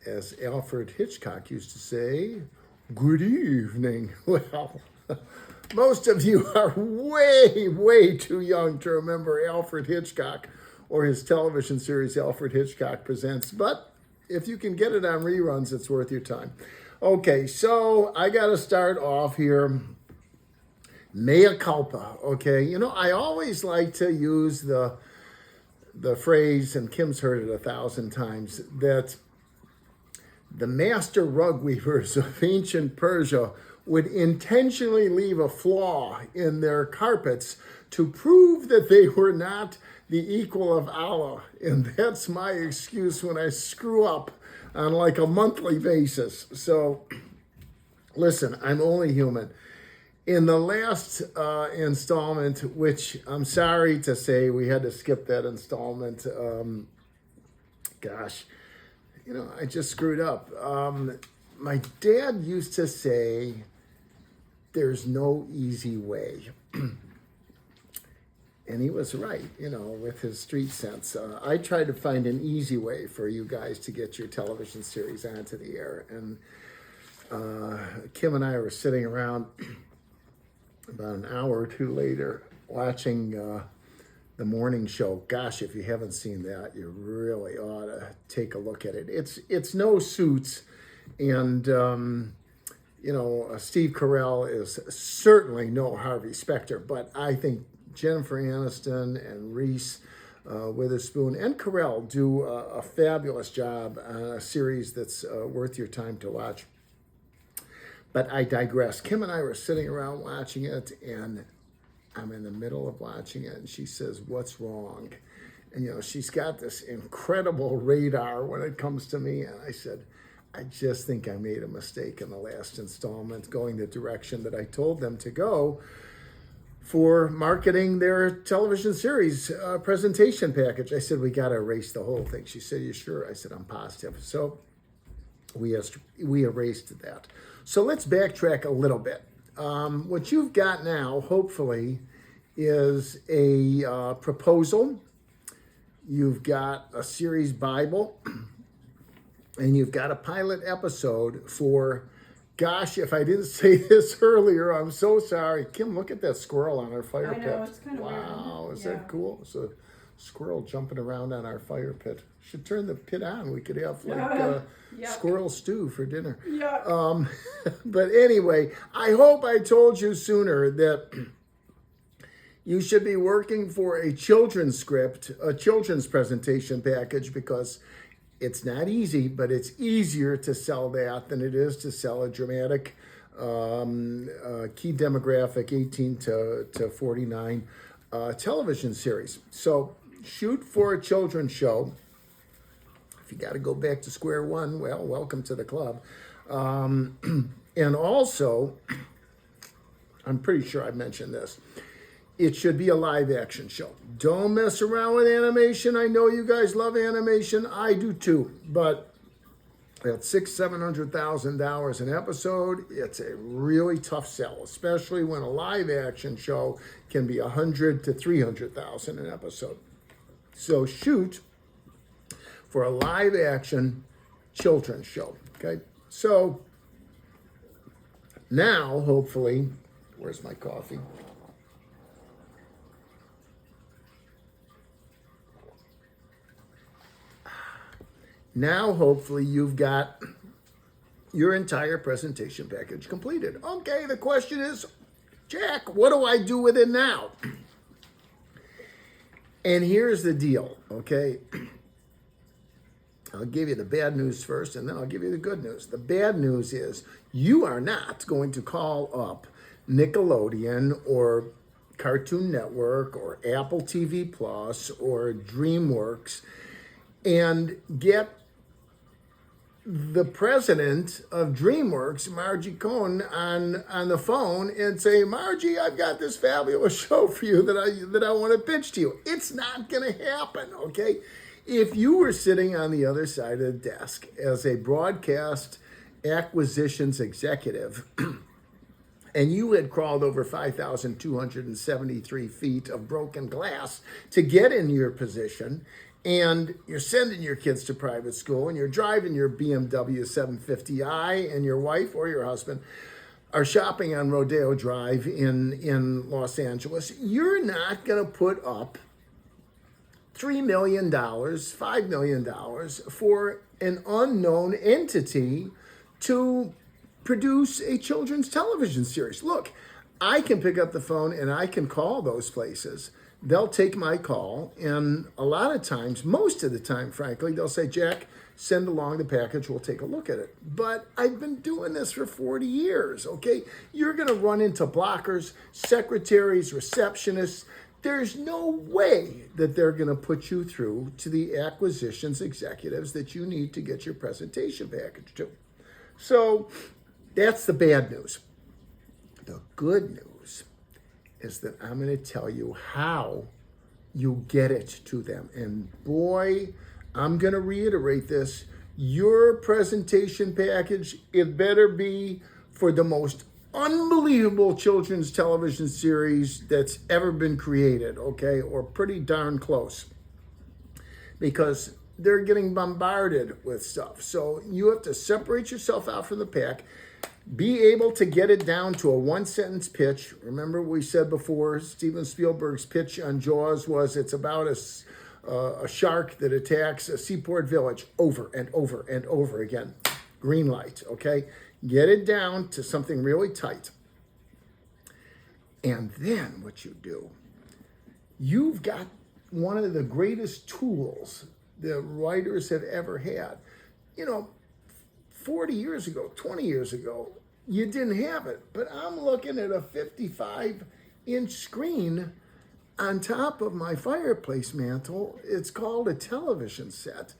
as Alfred Hitchcock used to say, good evening. Well, most of you are way, way too young to remember Alfred Hitchcock or his television series, Alfred Hitchcock Presents. But if you can get it on reruns, it's worth your time. Okay, so I got to start off here. Mea culpa, okay? You know, I always like to use the phrase, and Kim's heard it 1,000 times, that the master rug weavers of ancient Persia would intentionally leave a flaw in their carpets to prove that they were not the equal of Allah. And that's my excuse when I screw up on like a monthly basis. So listen, I'm only human. In the last installment, which I'm sorry to say we had to skip that installment, gosh, you know, I just screwed up. My dad used to say, there's no easy way. And he was right, you know, with his street sense. I tried to find an easy way for you guys to get your television series onto the air. And Kim and I were sitting around about an hour or two later watching the morning show. Gosh, if you haven't seen that, you really ought to take a look at it. It's no Suits, and you know, Steve Carell is certainly no Harvey Specter, but I think Jennifer Aniston and Reese Witherspoon and Carell do a fabulous job on a series that's worth your time to watch. But I digress. Kim and I were sitting around watching it, and I'm in the middle of watching it, and she says, what's wrong? And, you know, she's got this incredible radar when it comes to me. And I said, I just think I made a mistake in the last installment, going the direction that I told them to go for marketing their television series presentation package. I said, we got to erase the whole thing. She said, you sure? I said, I'm positive. So we erased that. So let's backtrack a little bit. What you've got now, hopefully, is a proposal. You've got a series Bible, and you've got a pilot episode for, gosh, if I didn't say this earlier, I'm so sorry. Kim, look at that squirrel on our fire pit. I know, it's kind of weird. Wow, is that cool? It's a squirrel jumping around on our fire pit. Should turn the pit on. We could have like squirrel stew for dinner. Yeah. But anyway, I hope I told you sooner that you should be working for a children's script, a children's presentation package, because it's not easy, but it's easier to sell that than it is to sell a dramatic key demographic 18 to 49 television series. So shoot for a children's show. If you got to go back to square one, well, welcome to the club. And also, I'm pretty sure I mentioned this, it should be a live action show. Don't mess around with animation. I know you guys love animation. I do too. But at $600,000-$700,000 an episode, it's a really tough sell, especially when a live action show can be $100,000 to $300,000 an episode. So shoot for a live action children's show. Okay. So now, hopefully, where's my coffee? Now, hopefully, you've got your entire presentation package completed. Okay, the question is, Jack, what do I do with it now? And here's the deal, okay? I'll give you the bad news first, and then I'll give you the good news. The bad news is you are not going to call up Nickelodeon or Cartoon Network or Apple TV Plus or DreamWorks and get the president of DreamWorks, Margie Cohn, on the phone and say, Margie, I've got this fabulous show for you that I want to pitch to you. It's not going to happen, okay? If you were sitting on the other side of the desk as a broadcast acquisitions executive and you had crawled over 5,273 feet of broken glass to get in your position, and you're sending your kids to private school, and you're driving your BMW 750i, and your wife or your husband are shopping on Rodeo Drive in Los Angeles, you're not going to put up $3 million, $5 million for an unknown entity to produce a children's television series. Look, I can pick up the phone and I can call those places. They'll take my call, and a lot of times, most of the time, frankly, they'll say, Jack, send along the package, we'll take a look at it. But I've been doing this for 40 years, okay? You're gonna run into blockers, secretaries, receptionists. There's no way that they're gonna put you through to the acquisitions executives that you need to get your presentation package to. So that's the bad news. The good news is that I'm going to tell you how you get it to them. And boy, I'm going to reiterate this. Your presentation package, it better be for the most unbelievable children's television series that's ever been created, okay? Or pretty darn close. Because they're getting bombarded with stuff. So you have to separate yourself out from the pack. Be able to get it down to a one-sentence pitch. Remember we said before, Steven Spielberg's pitch on Jaws was it's about a shark that attacks a seaport village over and over and over again. Green light, okay? Get it down to something really tight. And then what you do, you've got one of the greatest tools the writers have ever had. 40 years ago, 20 years ago, you didn't have it. But I'm looking at a 55-inch screen on top of my fireplace mantle. It's called a television set.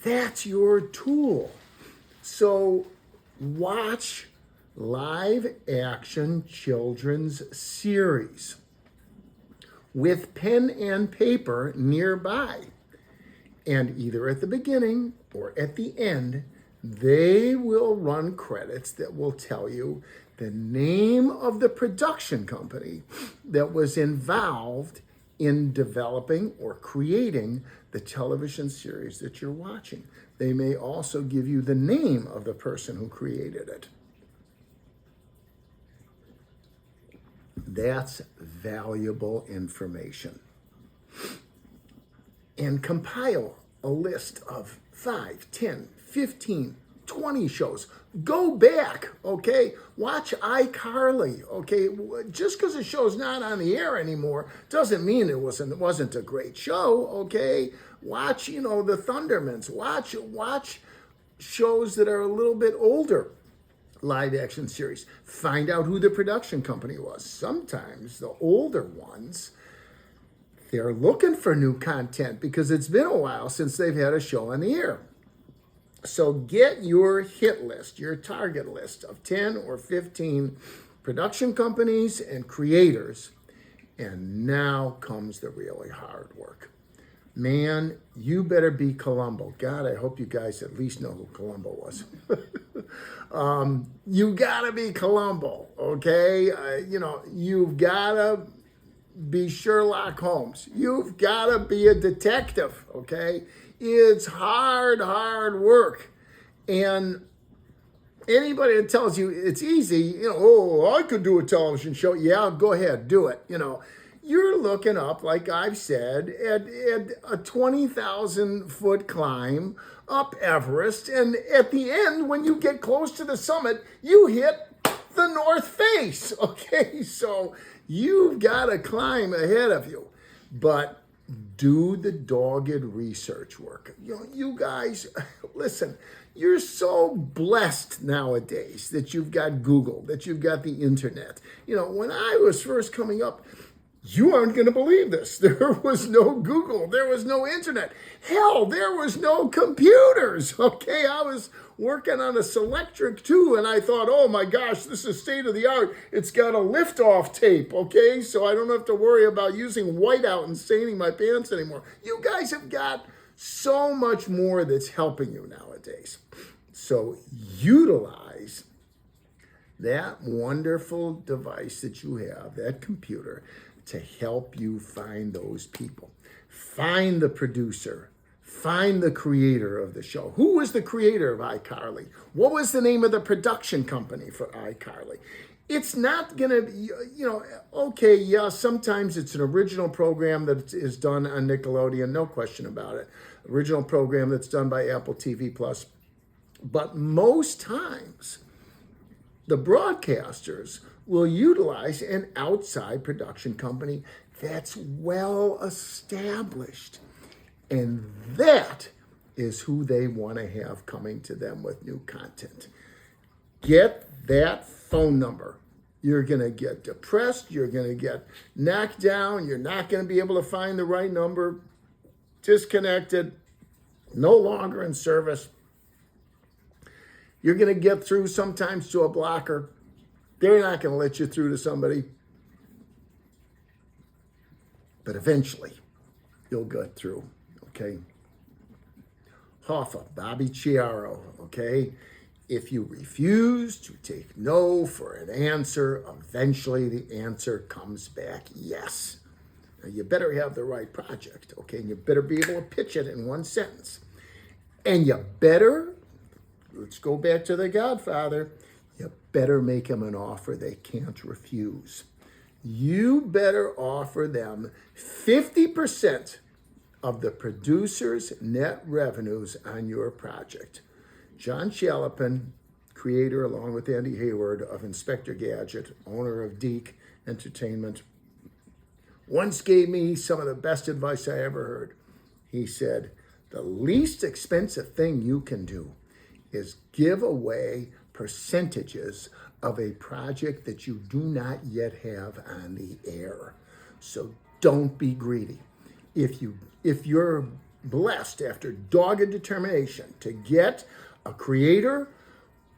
That's your tool. So watch live action children's series with pen and paper nearby. And either at the beginning or at the end, they will run credits that will tell you the name of the production company that was involved in developing or creating the television series that you're watching. They may also give you the name of the person who created it. That's valuable information. And compile a list of 5, 10, 15, 20 shows. Go back, okay? Watch iCarly, okay? Just because a show's not on the air anymore doesn't mean it wasn't a great show, okay? Watch, the Thundermans. Watch shows that are a little bit older, live action series. Find out who the production company was. Sometimes the older ones, they're looking for new content because it's been a while since they've had a show on the air. So get your hit list, your target list of 10 or 15 production companies and creators. And now comes the really hard work. Man, you better be Columbo. God, I hope you guys at least know who Columbo was. You gotta be Columbo, okay? You've gotta be Sherlock Holmes. You've gotta be a detective, okay? It's hard work. And anybody that tells you it's easy, I could do a television show. Yeah, go ahead, do it. You're looking up, like I've said, at a 20,000-foot climb up Everest. And at the end, when you get close to the summit, you hit the North Face. Okay, so you've got to climb ahead of you. But do the dogged research work. You guys, listen, you're so blessed nowadays that you've got Google, that you've got the internet. When I was first coming up, you aren't going to believe this. There was no Google. There was no internet. Hell, there was no computers. Okay, I was working on a Selectric too, and I thought, oh my gosh, this is state of the art. It's got a lift-off tape, okay? So I don't have to worry about using whiteout and staining my pants anymore. You guys have got so much more that's helping you nowadays. So utilize that wonderful device that you have, that computer, to help you find those people. find the producer, find the creator of the show. Who was the creator of iCarly? What was the name of the production company for iCarly? It's not going to be, okay, yeah, sometimes it's an original program that is done on Nickelodeon, no question about it. Original program that's done by Apple TV Plus. But most times, the broadcasters will utilize an outside production company that's well established. And that is who they want to have coming to them with new content. Get that phone number. You're going to get depressed. You're going to get knocked down. You're not going to be able to find the right number. Disconnected. No longer in service. You're going to get through sometimes to a blocker. They're not going to let you through to somebody. But eventually, you'll get through, okay? Hoffa, Bobby Chiaro, okay? If you refuse to take no for an answer, eventually the answer comes back yes. Now, you better have the right project, okay? And you better be able to pitch it in one sentence. And you better, let's go back to The Godfather, you better make them an offer they can't refuse. You better offer them 50% of the producer's net revenues on your project. John Chalopin, creator along with Andy Hayward of Inspector Gadget, owner of DIC Entertainment, once gave me some of the best advice I ever heard. He said, the least expensive thing you can do is give away percentages of a project that you do not yet have on the air. So don't be greedy. If you're blessed after dogged determination to get a creator,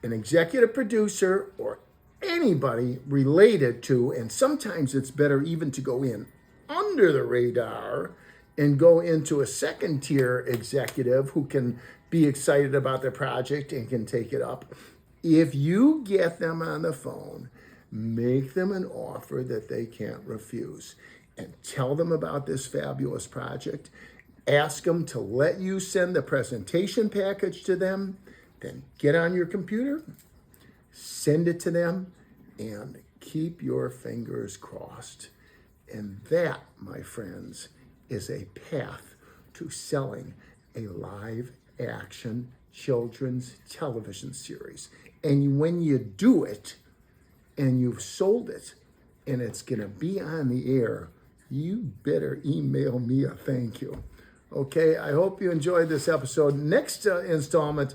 an executive producer, or anybody related to, and sometimes it's better even to go in under the radar and go into a second tier executive who can be excited about the project and can take it up. If you get them on the phone, make them an offer that they can't refuse and tell them about this fabulous project. Ask them to let you send the presentation package to them. Then get on your computer, send it to them, and keep your fingers crossed. And that, my friends, is a path to selling a live action children's television series. And when you do it and you've sold it and it's going to be on the air, you better email me a thank you. Okay, I hope you enjoyed this episode. Next installment,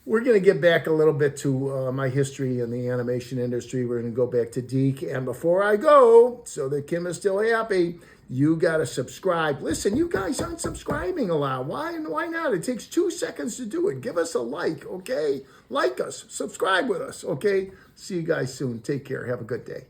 we're going to get back a little bit to my history in the animation industry. We're going to go back to DIC. And before I go, so that Kim is still happy, you got to subscribe. Listen, you guys aren't subscribing a lot. Why not? It takes 2 seconds to do it. Give us a like, okay? Like us. Subscribe with us, okay? See you guys soon. Take care. Have a good day.